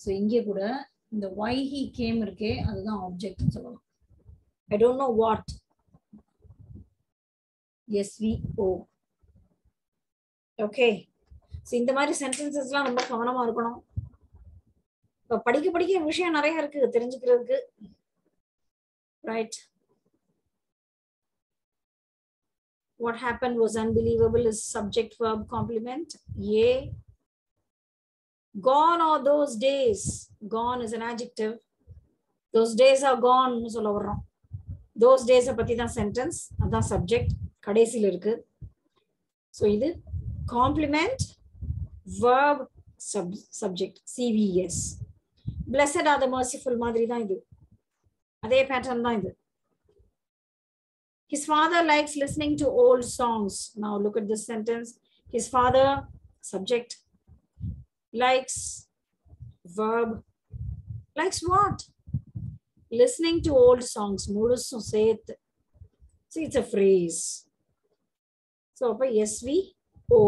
So இங்கே கூட இந்த why he came இருக்கே அதுதான் object ன்னு சொல்லலாம். I don't know what, SVO. Okay, so இந்த மாதிரி சென்டென்சஸ்லாம் ரொம்ப கவனமா இருக்கணும். இப்ப படிக்க விஷயம் நிறைய இருக்கு தெரிஞ்சுக்கிறதுக்கு, right? What happened was unbelievable is subject verb complement. A. Gone are those days. Gone is an adjective. Those days are gone னு சொல்ல வரோம். Those days பத்தி தான் sentence, அதான் subject கடைசில இருக்கு. So இது complement verb subject CVS. Blessed are the merciful மாதிரி தான் இது, அதே pattern தான் இது. His father likes listening to old songs. Now look at this sentence. His father, subject, likes, verb. Likes what? Listening to old songs. Mudusum seth. See, it's a phrase. So, SVO,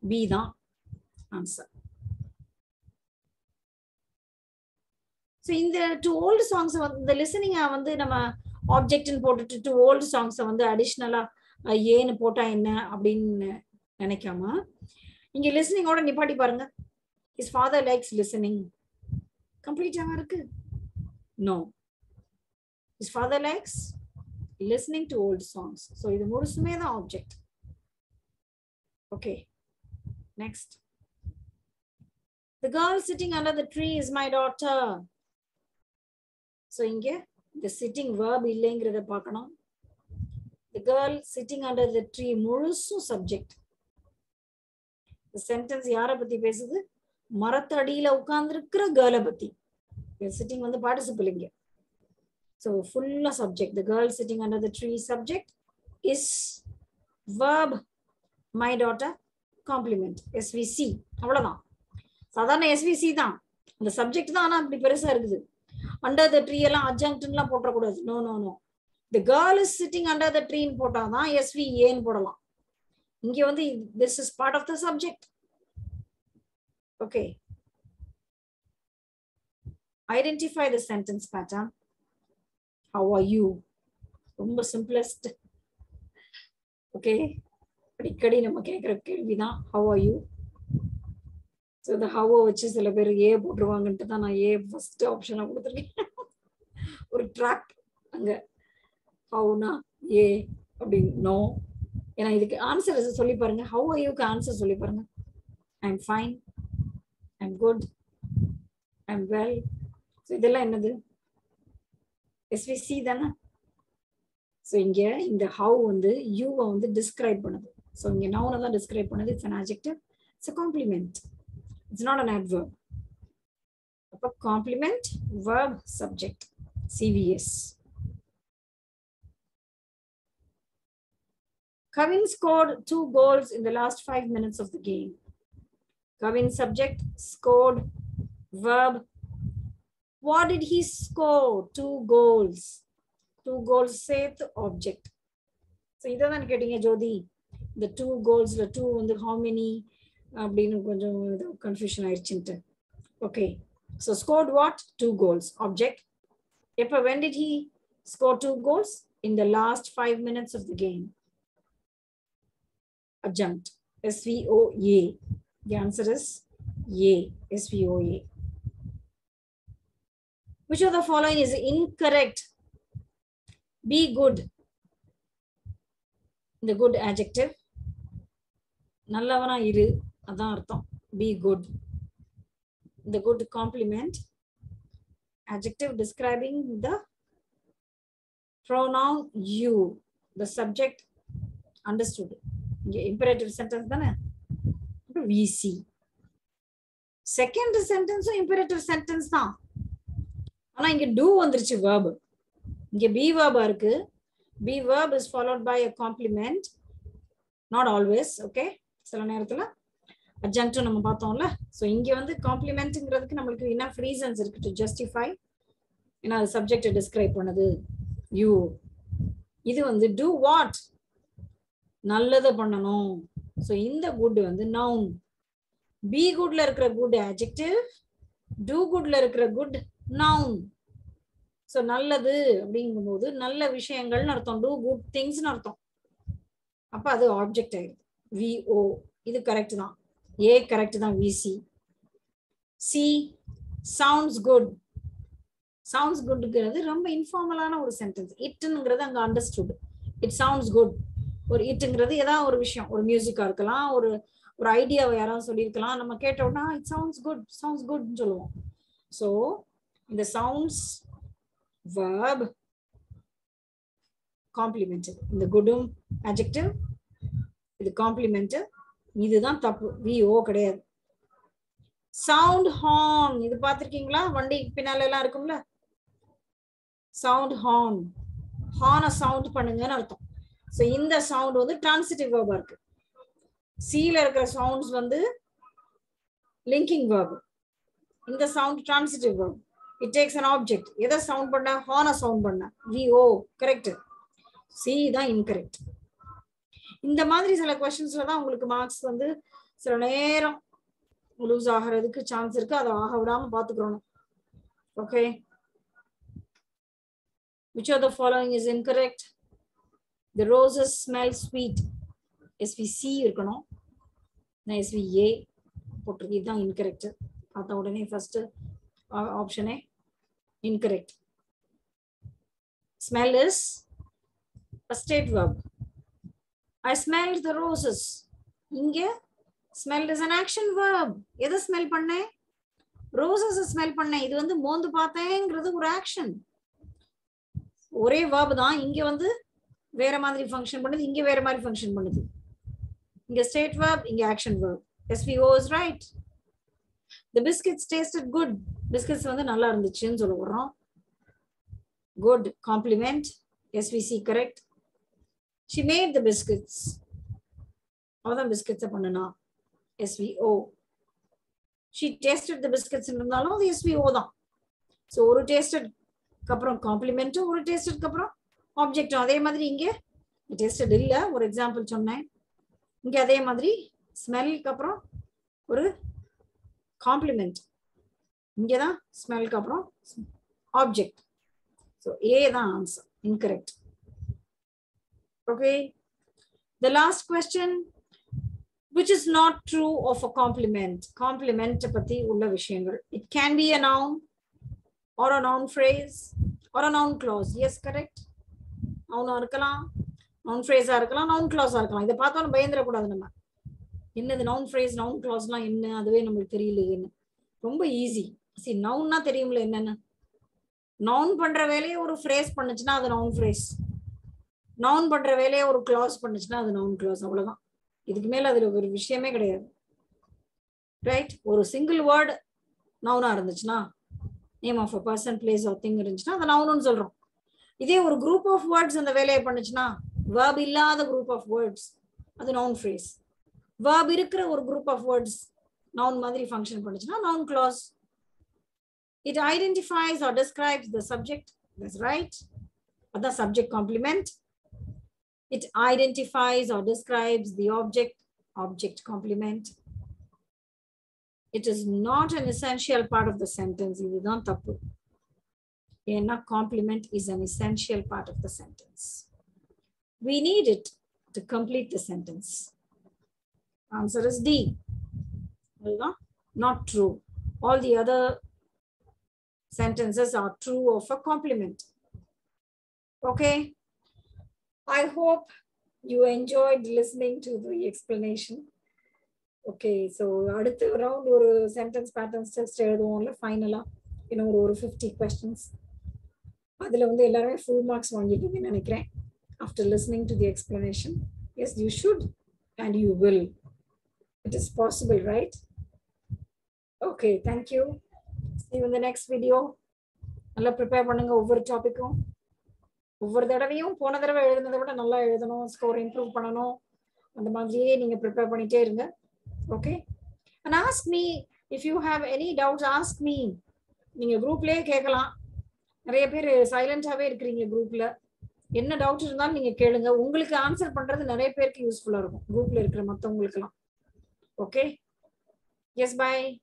B the answer. So, in the two old songs, the listening வந்து நம்ம ஆப்ஜெக்ட் போட்டுட்டு டு ஓல்டு சாங்ஸை வந்து அடிஷ்னலா ஏன்னு போட்டா என்ன அப்படின்னு நினைக்காம இங்க லிசனிங்கோட நிப்பாட்டி பாருங்க. His father likes listening. கம்ப்ளீட்டாவா இருக்கு? No, His father likes listening to old songs. So இது முழுசுமே தான் object. Okay. Next. The girl sitting under the tree is my daughter. So இங்க the sitting verb இல்லைங்கிறத பார்க்கணும். The girl sitting under the tree முழுசும் subject. The sentence யாரை பத்தி பேசுது? மரத்தடியில உட்கார்ந்திருக்கிற கேர்ளை பத்தி. Sitting வந்து participle இங்க. So full subject. The girl sitting under the tree subject is verb my daughter complement SVC. அவ்வளவுதான். சாதாரண SVC தான். அந்த சப்ஜெக்ட் தான் ஆனா அப்படி பெருசா இருக்குது. Under the tree எல்லாம் adjunct எல்லாம் போட கூடாது. No. The girl is sitting under the tree ன்னு போட்டாதான் SVA ன்னு போடலாம். இங்க வந்து this is part of the subject. Okay. Identify the sentence pattern. How are you? ரொம்ப simplest. Okay. அடிக்கடி நம்ம கேட்கிற கேள்விதான் how are you? So the how வச்சு சில பேர் ஏ போட்டுருவாங்கன்ட்டு தான் நான் ஏ ஃபர்ஸ்ட் ஆப்ஷனா கொடுத்துருக்கேன். ஒரு ட்ராப் அங்க ஹவுனா ஏ அப்படின்னு நோ. ஏன்னா இதுக்கு ஆன்சர் சொல்லி பாருங்க. how are you க்கு ஆன்சர் சொல்லி பாருங்க. I'm fine, I'm good, I'm well. So இதெல்லாம் என்னது? SVC தானே. ஸோ இங்க இந்த how வந்து யூவை வந்து டிஸ்கிரைப் பண்ணுது. ஸோ இங்க நவுனை தான் டிஸ்கிரைப் பண்ணுது. It's an adjective. It's a complement. It's not an adverb. அப்ப complement verb subject CVS. Kavin scored 2 goals in the last 5 minutes of the game. Kavin subject, scored verb. What did he score? 2 goals. 2 goals சேர்த்து object. So இதான் கேட்டீங்க ஜோதி. The 2 goals, the 2 வந்து how many அப்படின்னு கொஞ்சம் confusion ஆயிடுச்சுட்டு. Okay. So scored what? 2 goals. Object. எப்ப when did he score 2 goals? In the last 5 minutes of the game. Adjunct. SVOA. The answer is A. SVOA. Which of the following is incorrect? Be good. The good adjective. நல்லவனா இரு அதான் அர்த்தம். Be good. The good complement. Adjective describing the pronoun you. The subject understood. இங்க imperative sentence தானே. VC. Second sentence imperative sentence தான். ஆனா இங்க do வந்துருச்சு verb. இங்க be verb இருக்கு. Be verb is followed by a complement. Not always. Okay. சில நேரத்துல adjunct நம்ம பார்த்தோம்ல. So இங்க வந்து complementங்கிறதுக்கு நம்மளுக்கு enough reasons இருக்கு to justify. ஏன்னா அது subject describe பண்ணுது. You. இது வந்து do what? நல்லது பண்ணணும். So இந்த good வந்து noun. Be goodல இருக்கிற good adjective. Do goodல இருக்கிற good noun. So நல்லது அப்படிங்கும்போது நல்ல விஷயங்கள்னு அர்த்தம். Do good thingsனு அர்த்தம். அப்ப அது ஆப்ஜெக்ட் ஆயிடுது. VO. இது கரெக்ட் தான். A கரெக்ட் தான். VC. C sounds good. Sounds goodங்கிறது ரொம்ப இன்ஃபார்மலான ஒரு சென்டென்ஸ். இட்ங்கிறது அங்க அண்டர்ஸ்டுட். It sounds good. ஒரு இட்ங்கிறது ஏதாவது ஒரு விஷயம், ஒரு மியூசிக்கா இருக்கலாம், ஒரு ஒரு ஐடியாவை யாராவது சொல்லியிருக்கலாம். நம்ம கேட்டோம்னா இட் சவுண்ட்ஸ் குட், சவுண்ட்ஸ் குட்னு சொல்லுவோம். ஸோ இந்த சவுண்ட்ஸ் verb complemented. இந்த குடும் adjective, இது complemented. இதுதான் தப்பு. VO கிடையாது. Sound horn. இது பார்த்திருக்கீங்களா? வண்டி பின்னால எல்லாம் இருக்கும்ல. Sound horn. ஹார்னை சவுண்ட் பண்ணுங்கன்னு அர்த்தம். ஸோ இந்த சவுண்ட் வந்து டிரான்சிட்டிவ் verb இருக்கு. சீல இருக்கிற சவுண்ட்ஸ் வந்து லிங்கிங் verb. இந்த sound transitive verb. It takes an object. எதை சவுண்ட் பண்ண? ஹார்னை சவுண்ட் பண்ண. VO correct. சி தான் இன்கரெக்ட். இந்த மாதிரி சில கொஸ்டின்ஸ்ல தான் உங்களுக்கு மார்க்ஸ் வந்து சில நேரம் லூஸ் ஆகிறதுக்கு சான்ஸ் இருக்கு. அதை ஆக விடாம பாத்துக்கிறோம். Okay. Which of the following is incorrect? The roses smell sweet. SVC இருக்கணும். நான் SVA போட்டிருக்கு. இதுதான் இன்கரெக்ட். பார்த்த உடனே ஃபர்ஸ்ட் ஆப்ஷனே incorrect. Smell is a state verb. I smelled the roses. இங்க smelled is an action verb. எதை smell பண்ணேன்? Roses smell பண்ணேன். இது வந்து மோந்து பார்த்தேங்கிறது ஒரு action. ஒரே verb தான். இங்க வந்து வேற மாதிரி ஃபங்க்ஷன் பண்ணுது, இங்க வேற மாதிரி ஃபங்க்ஷன் பண்ணுது. இங்க state verb, இங்க action verb. SVO is right. The biscuits tasted good. Biscuits வந்து நல்லா இருந்துச்சுன்னு சொல்ல வரோம். Good compliment. SVC correct. She made the biscuits. அவதான் biscuits பண்ணனா. SVO. She tasted the biscuits இருந்தாலும் அது SVO தான். So ஒரு tasted அப்புறம் compliment, ஒரு tasted அப்புறம் object. அதே மாதிரி இங்க tasted இல்ல, ஒரு எக்ஸாம்பிள் சொன்னேன். இங்க அதே மாதிரி smell அப்புறம் ஒரு compliment. இங்கதான் smell அப்புறம் object. So A தான் answer. Incorrect. Okay. The last question, which is not true of a compliment. Compliment பத்தி உள்ள விஷயங்கள். It can be a noun or a noun phrase or a noun clause. Yes, correct. noun இருக்கலாம், noun phrase இருக்கலாம், noun clause இருக்கலாம். இதை பார்த்தோன்னு பயந்துட கூடாது. நம்ம என்னது noun phrase, noun clauseலாம் என்ன, அதுவே நம்மளுக்கு தெரியலையேன்னு. ரொம்ப ஈஸி. see nounனா தெரியும்ல என்னன்னு. noun பண்ற வேலையை ஒரு phrase பண்ணுச்சுன்னா அது noun phrase. noun பண்ற வேலையை ஒரு clause பண்ணுச்சுன்னா அது noun clause. அவ்வளவுதான். இதுக்கு மேல அதுல ஒரு விஷயமே கிடையாது. ரைட்? ஒரு சிங்கிள் வேர்டு நவுனா இருந்துச்சுன்னா, name of a person, place or thing இருந்துச்சுன்னா அதை நவுன்னு சொல்றோம். இதே ஒரு குரூப் ஆஃப் வேர்ட்ஸ் அந்த வேலையை பண்ணுச்சுன்னா, verb இல்லாத குரூப் ஆஃப் வேர்ட்ஸ் அது நவுன் ஃப்ரேஸ். verb இருக்கிற ஒரு குரூப் ஆஃப் வேர்ட்ஸ் நவுன் மாதிரி ஃபங்க்ஷன் பண்ணுச்சுன்னா noun class. It identifies or describes the subject. That's right. அதான் subject complement. It identifies or describes the object, object complement. It is not an essential part of the sentence. இதுதான் தப்பு. ஏன்னா complement is an essential part of the sentence. We need it to complete the sentence. Answer is D. Not true. All the other sentences are true of a complement. Okay. I hope you enjoyed listening to the explanation. Okay, so அடுத்த ரவுண்ட் ஒரு சென்டென்ஸ் பேட்டர்ன்ஸ் டெஸ்ட் எழுதுவோம்ல ஃபைனலா. இன்னும் ஒரு 50 questions. அதுல வந்து எல்லாரும் full marks வாங்கிட்டீங்கன்னு நினைக்கிறேன். After listening to the explanation, yes, you should and you will. It is possible, right? Okay, thank you. See you in the next video. நல்லா ப்ரிப்பேர் பண்ணுங்க ஒவ்வொரு டாபிக்கும். ஒவ்வொரு தடவையும் போன தடவை எழுதுனதை விட நல்லா எழுதணும், ஸ்கோர் இம்ப்ரூவ் பண்ணணும். அந்த மாதிரியே நீங்க ப்ரிப்பேர் பண்ணிட்டே இருங்க. Okay. and ask me if you have any doubts. ask me. நீங்க குரூப்லயே கேட்கலாம். நிறைய பேர் சைலண்டாவே இருக்கிறீங்க குரூப்ல. என்ன டவுட் இருந்தாலும் நீங்க கேளுங்க. உங்களுக்கு ஆன்சர் பண்றது நிறைய பேருக்கு யூஸ்ஃபுல்லா இருக்கும் குரூப்ல இருக்கிற மத்தவங்களுக்கெல்லாம். ஓகே. S, by.